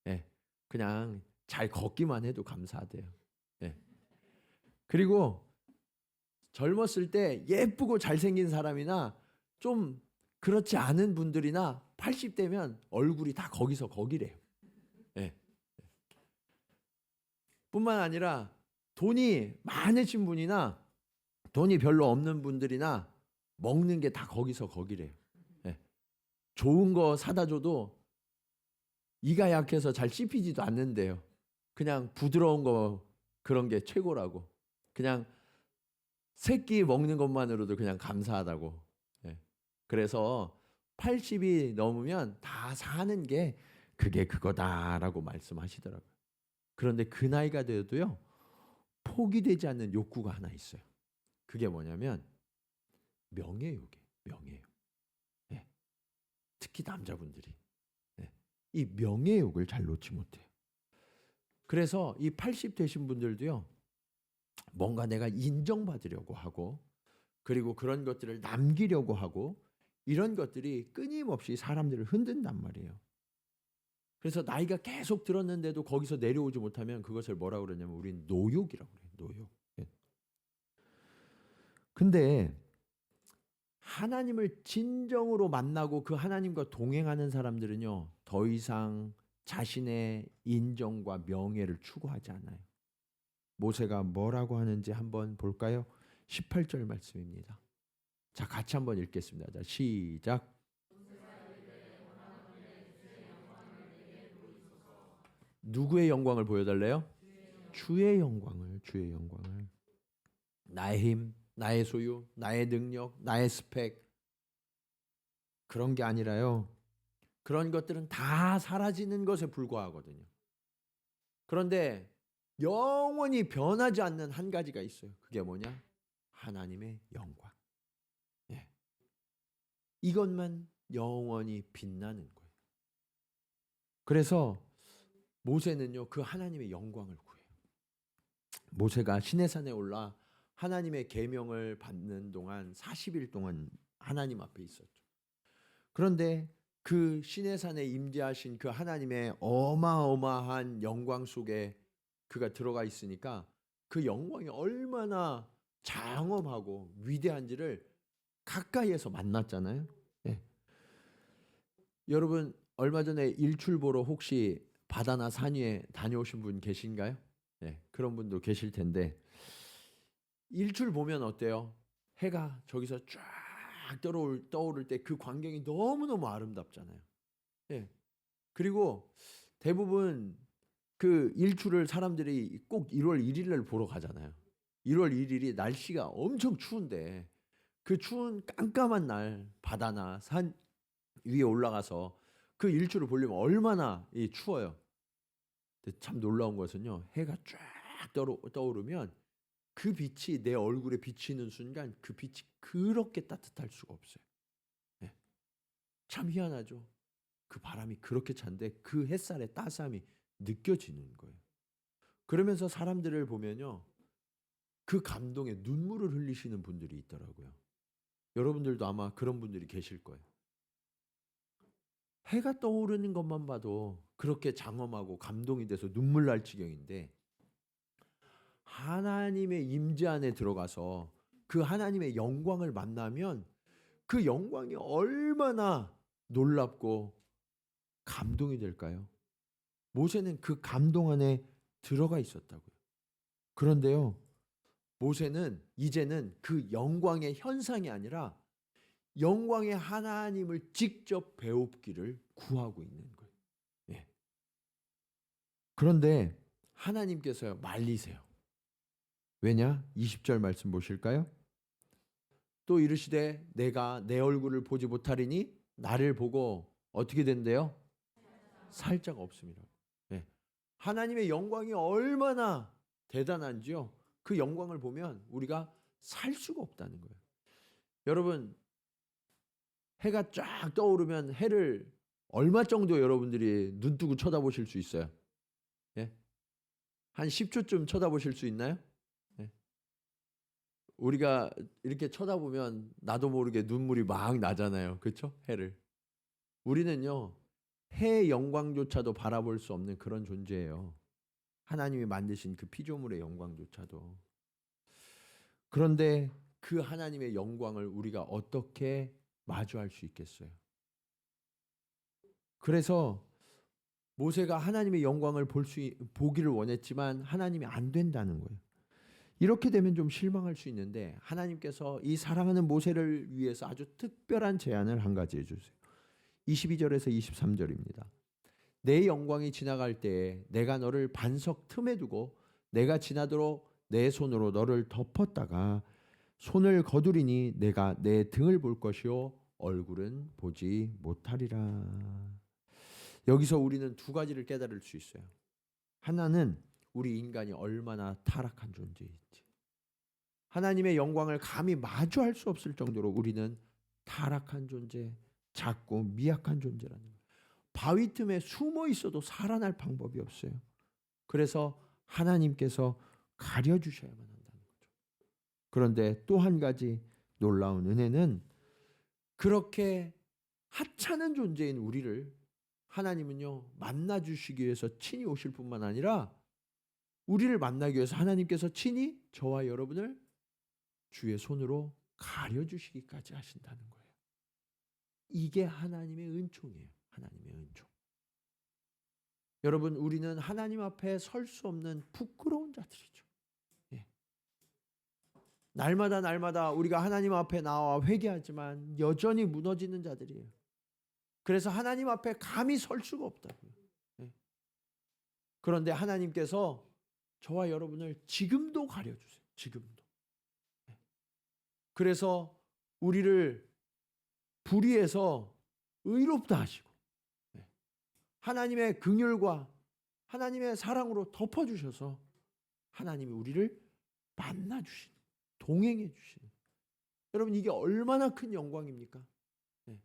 예, 그냥 잘 걷기만 해도 감사하대요. 예. 그리고 젊었을 때 예쁘고 잘생긴 사람이나 좀 그렇지 않은 분들이나 80 되면 얼굴이 다 거기서 거기래요. 예. 뿐만 아니라 돈이 많으신 분이나 돈이 별로 없는 분들이나 먹는 게 다 거기서 거기래요. 예. 좋은 거 사다 줘도 이가 약해서 잘 씹히지도 않는데요. 그냥 부드러운 거 그런 게 최고라고. 그냥 새끼 먹는 것만으로도 그냥 감사하다고. 예. 그래서 80이 넘으면 다 사는 게 그게 그거다라고 말씀하시더라고요. 그런데 그 나이가 돼도요. 포기되지 않는 욕구가 하나 있어요. 그게 뭐냐면 명예욕이에요. 명예욕. 예. 특히 남자분들이 이 명예욕을 잘 놓지 못해요. 그래서 이 80 되신 분들도요. 뭔가 내가 인정받으려고 하고 그리고 그런 것들을 남기려고 하고 이런 것들이 끊임없이 사람들을 흔든단 말이에요. 그래서 나이가 계속 들었는데도 거기서 내려오지 못하면 그것을 뭐라고 그러냐면 우리는 노욕이라고 그래요. 노욕. 예. 근데 하나님을 진정으로 만나고 그 하나님과 동행하는 사람들은요. 더 이상 자신의 인정과 명예를 추구하지 않아요. 모세가 뭐라고 하는지 한번 볼까요? 18절 말씀입니다. 자, 같이 한번 읽겠습니다. 자, 시작. 누구의 영광을 보여달래요? 주의 영광을, 주의 영광을. 나의 힘, 나의 소유, 나의 능력, 나의 스펙 그런 게 아니라요. 그런 것들은 다 사라지는 것에 불과하거든요. 그런데 영원히 변하지 않는 한 가지가 있어요. 그게 뭐냐? 하나님의 영광. 예. 이것만 영원히 빛나는 거예요. 그래서 모세는요. 그 하나님의 영광을 구해요. 모세가 시내산에 올라 하나님의 계명을 받는 동안 40일 동안 하나님 앞에 있었죠. 그런데 그 시내산에 임재하신 그 하나님의 어마어마한 영광 속에 그가 들어가 있으니까 그 영광이 얼마나 장엄하고 위대한지를 가까이에서 만났잖아요. 예. 여러분 얼마 전에 일출 보러 혹시 바다나 산 위에 다녀오신 분 계신가요? 예, 그런 분도 계실 텐데 일출 보면 어때요? 해가 저기서 쫙 떠오를 때 그 광경이 너무너무 아름답잖아요. 예. 그리고 대부분 그 일출을 사람들이 꼭 1월 1일 날 보러 가잖아요. 1월 1일이 날씨가 엄청 추운데 그 추운 깜깜한 날 바다나 산 위에 올라가서 그 일출을 보려면 얼마나 추워요. 근데 참 놀라운 것은요. 해가 쫙 떠오르면 그 빛이 내 얼굴에 비치는 순간 그 빛이 그렇게 따뜻할 수가 없어요. 예. 참 희한하죠. 그 바람이 그렇게 찬데 그 햇살의 따스함이 느껴지는 거예요. 그러면서 사람들을 보면요. 그 감동에 눈물을 흘리시는 분들이 있더라고요. 여러분들도 아마 그런 분들이 계실 거예요. 해가 떠오르는 것만 봐도 그렇게 장엄하고 감동이 돼서 눈물 날 지경인데 하나님의 임재 안에 들어가서 그 하나님의 영광을 만나면 그 영광이 얼마나 놀랍고 감동이 될까요? 모세는 그 감동 안에 들어가 있었다고요. 그런데요. 모세는 이제는 그 영광의 현상이 아니라 영광의 하나님을 직접 배웁기를 구하고 있는 거예요. 예. 그런데 하나님께서요 말리세요. 왜냐? 20절 말씀 보실까요? 또 이르시되 내가 내 얼굴을 보지 못하리니 나를 보고 어떻게 된대요? 살짝 없음이라. 예. 하나님의 영광이 얼마나 대단한지요. 그 영광을 보면 우리가 살 수가 없다는 거예요. 여러분 해가 쫙 떠오르면 해를 얼마 정도 여러분들이 눈 뜨고 쳐다보실 수 있어요? 예? 한 10초쯤 쳐다보실 수 있나요? 예? 우리가 이렇게 쳐다보면 나도 모르게 눈물이 막 나잖아요. 그렇죠? 해를. 우리는요. 해의 영광조차도 바라볼 수 없는 그런 존재예요. 하나님이 만드신 그 피조물의 영광조차도. 그런데 그 하나님의 영광을 우리가 어떻게 마주할 수 있겠어요? 그래서 모세가 하나님의 영광을 보기를 원했지만 하나님이 안 된다는 거예요. 이렇게 되면 좀 실망할 수 있는데 하나님께서 이 사랑하는 모세를 위해서 아주 특별한 제안을 한 가지 해주세요. 22절에서 23절입니다. 내 영광이 지나갈 때에 내가 너를 반석 틈에 두고 내가 지나도록 내 손으로 너를 덮었다가 손을 거두리니 내가 내 등을 볼 것이요 얼굴은 보지 못하리라. 여기서 우리는 두 가지를 깨달을 수 있어요. 하나는 우리 인간이 얼마나 타락한 존재인지. 하나님의 영광을 감히 마주할 수 없을 정도로 우리는 타락한 존재, 작고 미약한 존재라는 거예요. 바위 틈에 숨어 있어도 살아날 방법이 없어요. 그래서 하나님께서 가려주셔야만 한다는 거죠. 그런데 또 한 가지 놀라운 은혜는 그렇게 하찮은 존재인 우리를 하나님은요 만나주시기 위해서 친히 오실 뿐만 아니라 우리를 만나기 위해서 하나님께서 친히 저와 여러분을 주의 손으로 가려주시기까지 하신다는 거예요. 이게 하나님의 은총이에요. 하나님의 은총. 여러분 우리는 하나님 앞에 설 수 없는 부끄러운 자들이죠. 예. 날마다 우리가 하나님 앞에 나와 회개하지만 여전히 무너지는 자들이에요. 그래서 하나님 앞에 감히 설 수가 없다고요. 예. 그런데 하나님께서 저와 여러분을 지금도 가려주세요. 지금도. 예. 그래서 우리를 불의해서 의롭다 하시고 하나님의 긍휼과 하나님의 사랑으로 덮어주셔서 하나님이 우리를 만나주시는, 동행해 주시는. 여러분 이게 얼마나 큰 영광입니까? 네.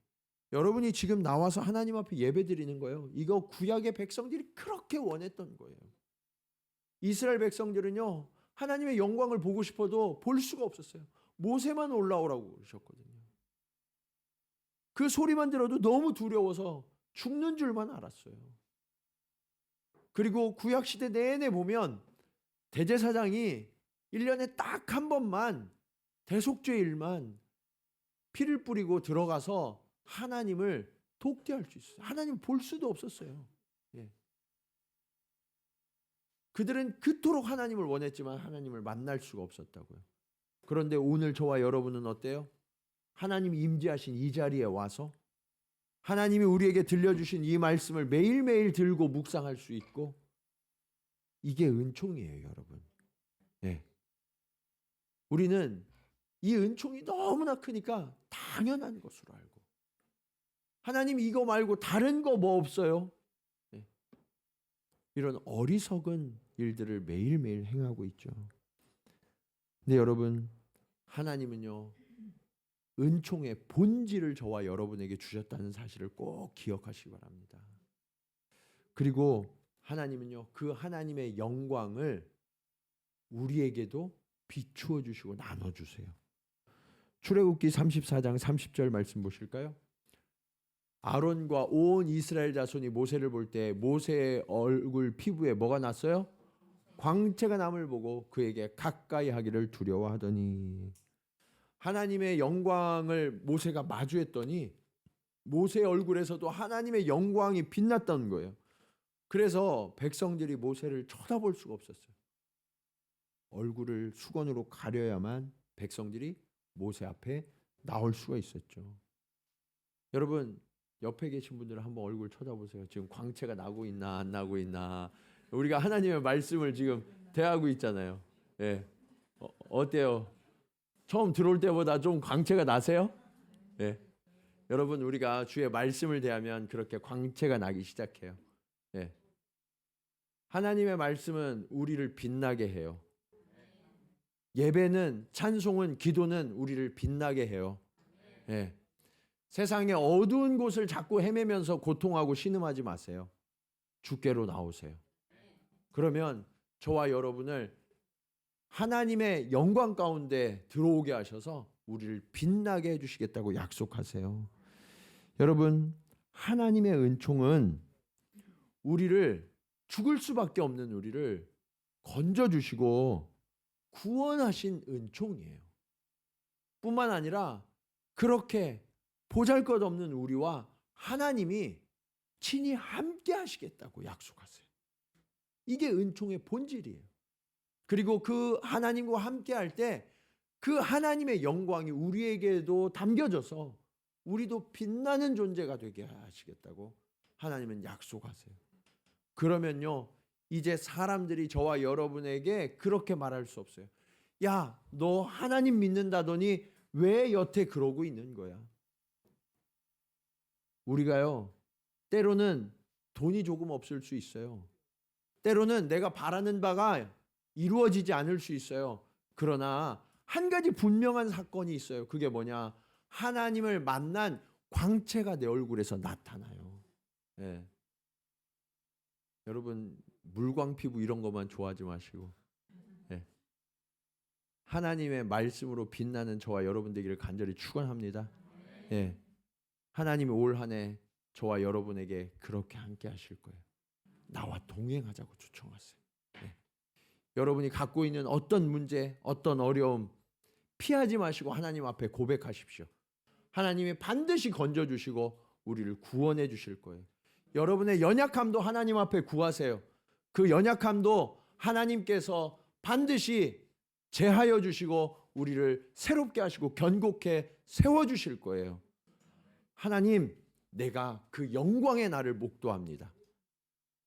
여러분이 지금 나와서 하나님 앞에 예배 드리는 거예요. 이거 구약의 백성들이 그렇게 원했던 거예요. 이스라엘 백성들은요 하나님의 영광을 보고 싶어도 볼 수가 없었어요. 모세만 올라오라고 그러셨거든요. 그 소리만 들어도 너무 두려워서 죽는 줄만 알았어요. 그리고 구약시대 내내 보면 대제사장이 1년에 딱 한 번만 대속죄일만 피를 뿌리고 들어가서 하나님을 독대할 수 있어요. 하나님 볼 수도 없었어요. 예. 그들은 그토록 하나님을 원했지만 하나님을 만날 수가 없었다고요. 그런데 오늘 저와 여러분은 어때요? 하나님이 임재하신 이 자리에 와서 하나님이 우리에게 들려주신 이 말씀을 매일매일 들고 묵상할 수 있고, 이게 은총이에요, 여러분. 예. 우리는 이 은총이 너무나 크니까 당연한 것으로 알고, 하나님 이거 말고 다른 거 뭐 없어요? 예. 이런 어리석은 일들을 매일매일 행하고 있죠. 근데 여러분, 하나님은요, 은총의 본질을 저와 여러분에게 주셨다는 사실을 꼭 기억하시기 바랍니다. 그리고 하나님은요, 그 하나님의 영광을 우리에게도 비추어 주시고 나눠 주세요. 출애굽기 34장 30절 말씀 보실까요? 아론과 온 이스라엘 자손이 모세를 볼 때 모세의 얼굴 피부에 뭐가 났어요? 광채가 남을 보고 그에게 가까이 하기를 두려워하더니. 하나님의 영광을 모세가 마주했더니 모세의 얼굴에서도 하나님의 영광이 빛났던 거예요. 그래서 백성들이 모세를 쳐다볼 수가 없었어요. 얼굴을 수건으로 가려야만 백성들이 모세 앞에 나올 수가 있었죠. 여러분, 옆에 계신 분들은 한번 얼굴 쳐다보세요. 지금 광채가 나고 있나 안 나고 있나. 우리가 하나님의 말씀을 지금 대하고 있잖아요. 예. 어때요? 처음 들어올 때보다 좀 광채가 나세요? 예. 여러분, 우리가 주의 말씀을 대하면 그렇게 광채가 나기 시작해요. 예. 하나님의 말씀은 우리를 빛나게 해요. 예배는, 찬송은, 기도는 우리를 빛나게 해요. 예. 세상의 어두운 곳을 자꾸 헤매면서 고통하고 신음하지 마세요. 주께로 나오세요. 그러면 저와 여러분을 하나님의 영광 가운데 들어오게 하셔서 우리를 빛나게 해주시겠다고 약속하세요. 여러분, 하나님의 은총은 우리를, 죽을 수밖에 없는 우리를 건져주시고 구원하신 은총이에요. 뿐만 아니라 그렇게 보잘것없는 우리와 하나님이 친히 함께 하시겠다고 약속하세요. 이게 은총의 본질이에요. 그리고 그 하나님과 함께 할 때 그 하나님의 영광이 우리에게도 담겨져서 우리도 빛나는 존재가 되게 하시겠다고 하나님은 약속하세요. 그러면요, 이제 사람들이 저와 여러분에게 그렇게 말할 수 없어요. 야, 너 하나님 믿는다더니 왜 여태 그러고 있는 거야? 우리가요, 때로는 돈이 조금 없을 수 있어요. 때로는 내가 바라는 바가 이루어지지 않을 수 있어요. 그러나 한 가지 분명한 사건이 있어요. 그게 뭐냐? 하나님을 만난 광채가 내 얼굴에서 나타나요. 예. 여러분, 물광 피부 이런 것만 좋아하지 마시고, 예. 하나님의 말씀으로 빛나는 저와 여러분 되기를 간절히 축원합니다. 예. 하나님이 올 한 해 저와 여러분에게 그렇게 함께 하실 거예요. 나와 동행하자고 초청하세요. 예. 여러분이 갖고 있는 어떤 문제, 어떤 어려움 피하지 마시고 하나님 앞에 고백하십시오. 하나님이 반드시 건져주시고 우리를 구원해 주실 거예요. 여러분의 연약함도 하나님 앞에 구하세요. 그 연약함도 하나님께서 반드시 제하여 주시고 우리를 새롭게 하시고 견고케 세워주실 거예요. 하나님, 내가 그 영광의 날을 목도합니다.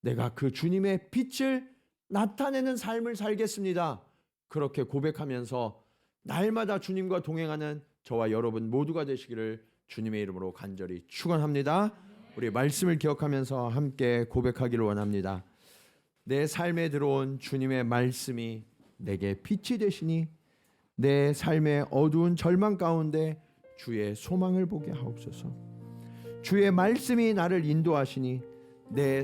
내가 그 주님의 빛을 나타내는 삶을 살겠습니다. 그렇게 고백하면서 날마다 주님과 동행하는 저와 여러분 모두가 되시기를 주님의 이름으로 간절히 축원합니다. 우리 말씀을 기억하면서 함께 고백하기를 원합니다. 내 삶에 들어온 주님의 말씀이 내게 빛이 되시니 내 삶의 어두운 절망 가운데 주의 소망을 보게 하옵소서. 주의 말씀이 나를 인도하시니 내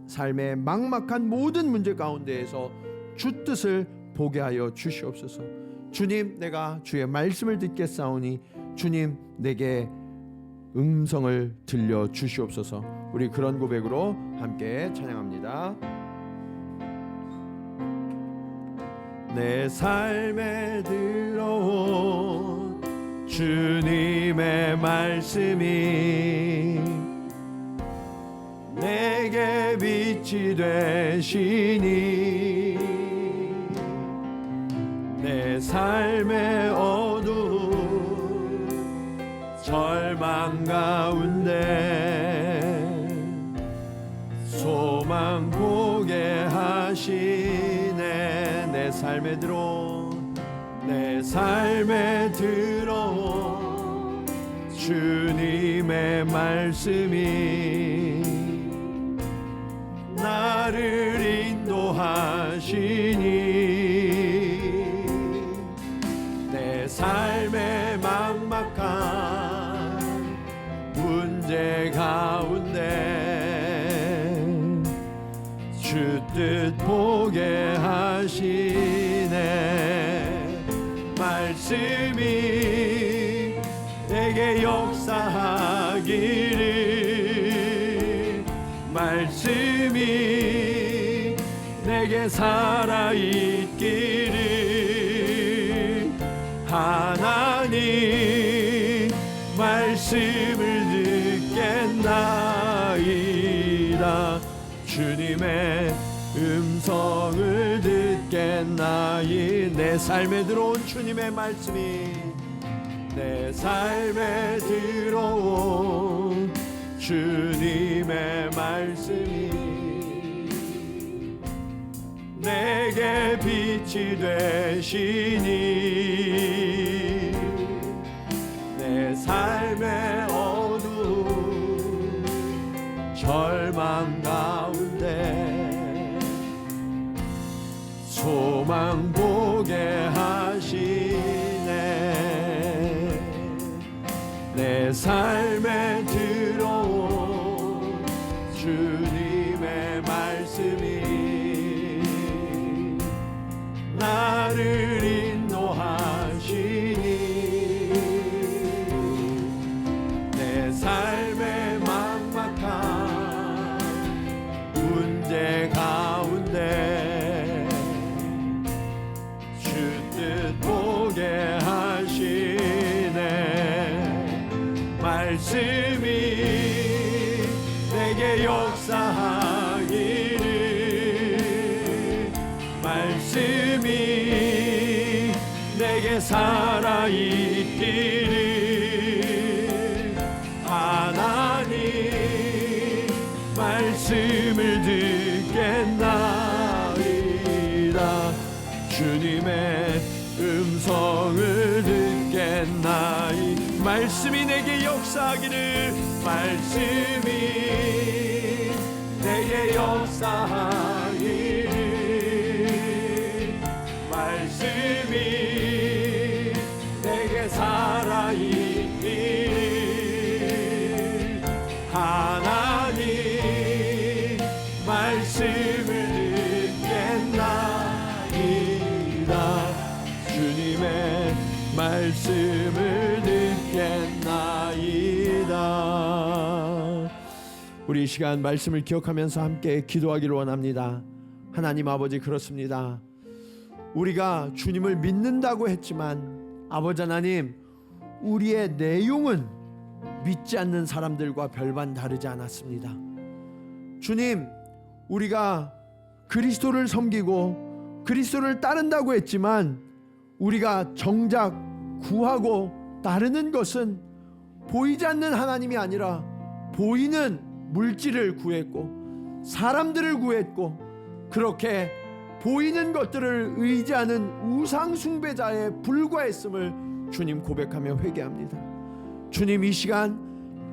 삶의 막막한 모든 문제 가운데에서 주 뜻을 보게 하여 주시옵소서. 주님, 내가 주의 말씀을 듣겠사오니 주님, 내게 음성을 들려 주시옵소서. 우리 그런 고백으로 함께 찬양합니다. 내 삶에 들어온 주님의 말씀이 내게 빛이 되시니 내 삶의 어두운 절망 가운데 소망 보게 하시네. 내 삶에 들어온 주님의 말씀이 나를 인도하시니 내 삶의 막막한 문제 가운데 주 뜻 보게 하시네. 말씀이 내게 역사하기를 말씀이 내게 살아있기를 하나님 말씀을 듣겠나이다. 주님의 음성을 듣겠나이. 내 삶에 들어온 주님의 말씀이 내 삶에 들어온 주님의 말씀이 내게 빛이 되시니 내 삶의 어두운 절망 가운데 소망 보게 하시네. 내 삶에 들어온 주님의 말씀이 나를 인도하시니 내 삶의 막막한 문제 가운데 주 뜻 보게 하시네. 말씀이 내게 역사하기를 말씀이 내게 살아있기를 하나님 말씀을 듣겠나이다. 주님의 음성을 듣겠나이. 말씀이 내게 역사하기를 말씀이 내게 역사하기를 말씀이 내게 살아있기를 하나님 말씀을 듣겠나이다. 주님의 말씀을 듣겠나이다. 우리 이 시간 말씀을 기억하면서 함께 기도하기를 원합니다. 하나님 아버지, 그렇습니다. 우리가 주님을 믿는다고 했지만 아버지 하나님, 우리의 내용은 믿지 않는 사람들과 별반 다르지 않았습니다. 주님, 우리가 그리스도를 섬기고 그리스도를 따른다고 했지만 우리가 정작 구하고 따르는 것은 보이지 않는 하나님이 아니라 보이는 물질을 구했고 사람들을 구했고, 그렇게 보이는 것들을 의지하는 우상 숭배자에 불과했음을 주님 고백하며 회개합니다. 주님, 이 시간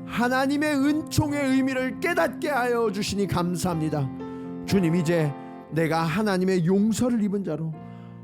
하나님의 은총의 의미를 깨닫게 하여 주시니 감사합니다. 주님, 이제 내가 하나님의 용서를 입은 자로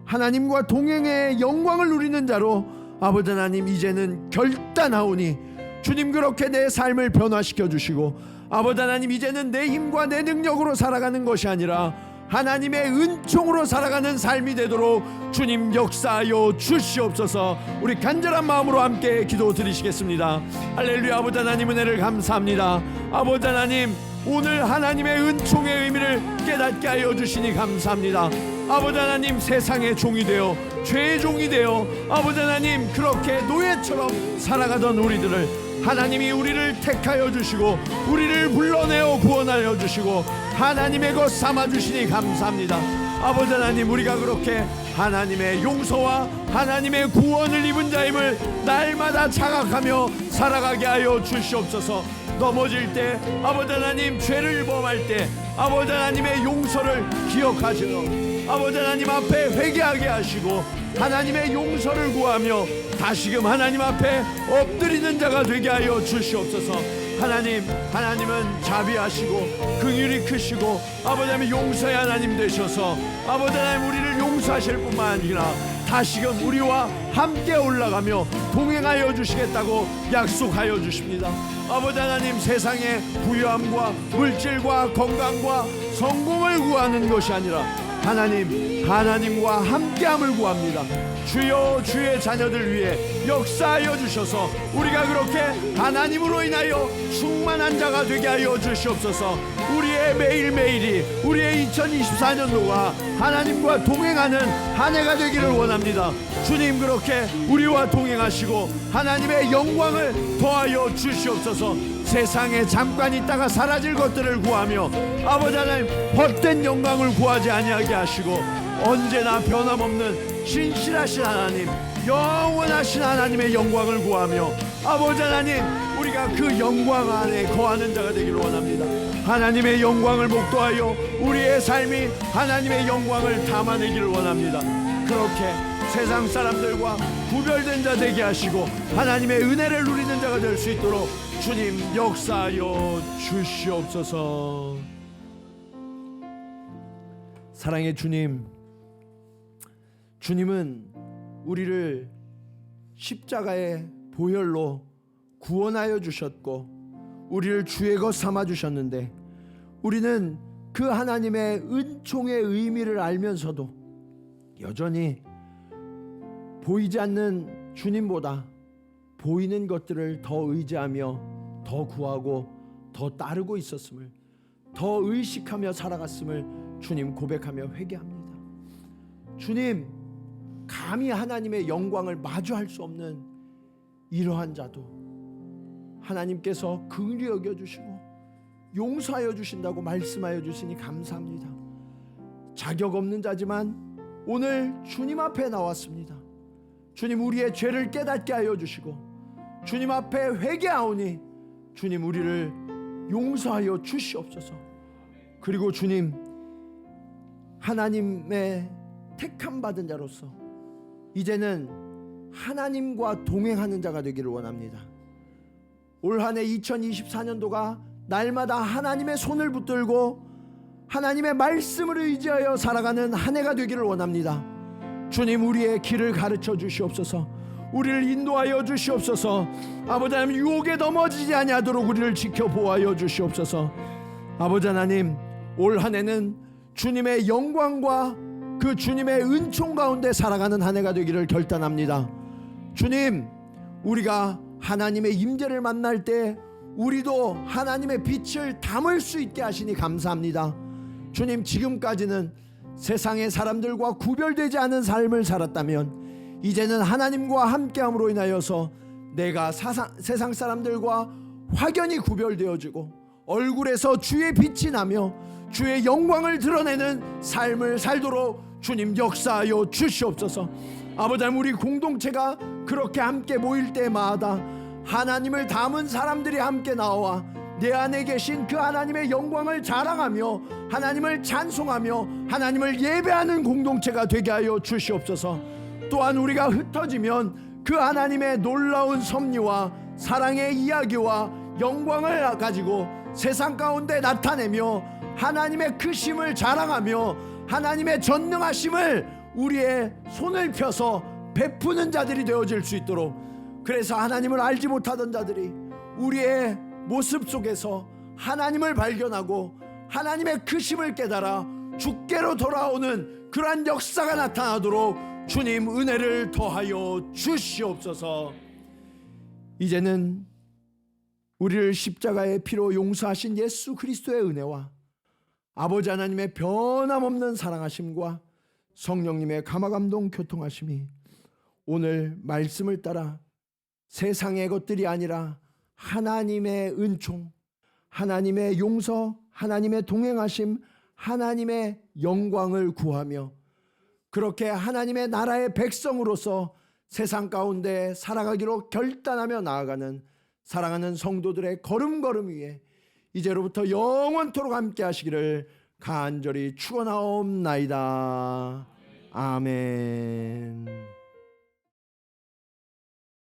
하나님과 동행의 영광을 누리는 자로 아버지 하나님 이제는 결단하오니 주님, 그렇게 내 삶을 변화시켜 주시고 아버지 하나님 이제는 내 힘과 내 능력으로 살아가는 것이 아니라 하나님의 은총으로 살아가는 삶이 되도록 주님 역사하여 주시옵소서. 우리 간절한 마음으로 함께 기도 드리시겠습니다. 할렐루야. 아버지 하나님 은혜를 감사합니다. 아버지 하나님, 오늘 하나님의 은총의 의미를 깨닫게 하여 주시니 감사합니다. 아버지 하나님 세상의 종이 되어 죄의 종이 되어 아버지 하나님 그렇게 노예처럼 살아가던 우리들을 하나님이 우리를 택하여 주시고 우리를 불러내어 구원하여 주시고 하나님의 것 삼아주시니 감사합니다. 아버지 하나님 우리가 그렇게 하나님의 용서와 하나님의 구원을 입은 자임을 날마다 자각하며 살아가게 하여 주시옵소서. 넘어질 때 아버지 하나님 죄를 범할 때 아버지 하나님의 용서를 기억하시고 아버지 하나님 앞에 회개하게 하시고 하나님의 용서를 구하며 다시금 하나님 앞에 엎드리는 자가 되게 하여 주시옵소서. 하나님은 자비하시고 긍휼이 크시고 아버지 하나님 용서의 하나님 되셔서 아버지 하나님 우리를 용서하실 뿐만 아니라 다시금 우리와 함께 올라가며 동행하여 주시겠다고 약속하여 주십니다. 아버지 하나님 세상의 부유함과 물질과 건강과 성공을 구하는 것이 아니라 하나님과 함께함을 구합니다. 주여 주의 자녀들 위해 역사하여 주셔서 우리가 그렇게 하나님으로 인하여 충만한 자가 되게 하여 주시옵소서. 우리의 매일매일이 우리의 2024년도가 하나님과 동행하는 한 해가 되기를 원합니다. 주님 그렇게 우리와 동행하시고 하나님의 영광을 더하여 주시옵소서. 세상에 잠깐 있다가 사라질 것들을 구하며 아버지 하나님 헛된 영광을 구하지 아니하게 하시고 언제나 변함없는 신실하신 하나님 영원하신 하나님의 영광을 구하며 아버지 하나님 우리가 그 영광 안에 거하는 자가 되기를 원합니다. 하나님의 영광을 목도하여 우리의 삶이 하나님의 영광을 담아내기를 원합니다. 그렇게 세상 사람들과 구별된 자 되게 하시고 하나님의 은혜를 누리는 자가 될 수 있도록 주님 역사하여 주시옵소서. 사랑의 주님, 주님은 우리를 십자가의 보혈로 구원하여 주셨고 우리를 주의 것 삼아 주셨는데 우리는 그 하나님의 은총의 의미를 알면서도 여전히 보이지 않는 주님보다 보이는 것들을 더 의지하며 더 구하고 더 따르고 있었음을, 더 의식하며 살아갔음을 주님 고백하며 회개합니다. 주님, 감히 하나님의 영광을 마주할 수 없는 이러한 자도 하나님께서 긍휼히 여겨주시고 용서하여 주신다고 말씀하여 주시니 감사합니다. 자격 없는 자지만 오늘 주님 앞에 나왔습니다. 주님, 우리의 죄를 깨닫게 하여 주시고 주님 앞에 회개하오니 주님 우리를 용서하여 주시옵소서. 그리고 주님, 하나님의 택함 받은 자로서 이제는 하나님과 동행하는 자가 되기를 원합니다. 올 한 해 2024년도가 날마다 하나님의 손을 붙들고 하나님의 말씀을 의지하여 살아가는 한 해가 되기를 원합니다. 주님, 우리의 길을 가르쳐 주시옵소서. 우리를 인도하여 주시옵소서. 아버지 하나님, 유혹에 넘어지지 아니하도록 우리를 지켜 보호하여 주시옵소서. 아버지 하나님, 올 한 해는 주님의 영광과 그 주님의 은총 가운데 살아가는 한 해가 되기를 결단합니다. 주님, 우리가 하나님의 임재를 만날 때 우리도 하나님의 빛을 담을 수 있게 하시니 감사합니다. 주님, 지금까지는 세상의 사람들과 구별되지 않은 삶을 살았다면 이제는 하나님과 함께함으로 인하여서 내가 세상 사람들과 확연히 구별되어지고 얼굴에서 주의 빛이 나며 주의 영광을 드러내는 삶을 살도록 주님 역사하여 주시옵소서. 아버지 하나님, 우리 공동체가 그렇게 함께 모일 때마다 하나님을 담은 사람들이 함께 나와 내 안에 계신 그 하나님의 영광을 자랑하며 하나님을 찬송하며 하나님을 예배하는 공동체가 되게 하여 주시옵소서. 또한 우리가 흩어지면 그 하나님의 놀라운 섭리와 사랑의 이야기와 영광을 가지고 세상 가운데 나타내며 하나님의 크심을 자랑하며 하나님의 전능하심을 우리의 손을 펴서 베푸는 자들이 되어질 수 있도록, 그래서 하나님을 알지 못하던 자들이 우리의 모습 속에서 하나님을 발견하고 하나님의 크심을 깨달아 주께로 돌아오는 그러한 역사가 나타나도록 주님 은혜를 더하여 주시옵소서. 이제는 우리를 십자가의 피로 용서하신 예수 그리스도의 은혜와 아버지 하나님의 변함없는 사랑하심과 성령님의 감화감동 교통하심이 오늘 말씀을 따라 세상의 것들이 아니라 하나님의 은총, 하나님의 용서, 하나님의 동행하심, 하나님의 영광을 구하며 그렇게 하나님의 나라의 백성으로서 세상 가운데 살아가기로 결단하며 나아가는 사랑하는 성도들의 걸음걸음 위에 이제로부터 영원토록 함께 하시기를 간절히 축원하옵나이다. 아멘.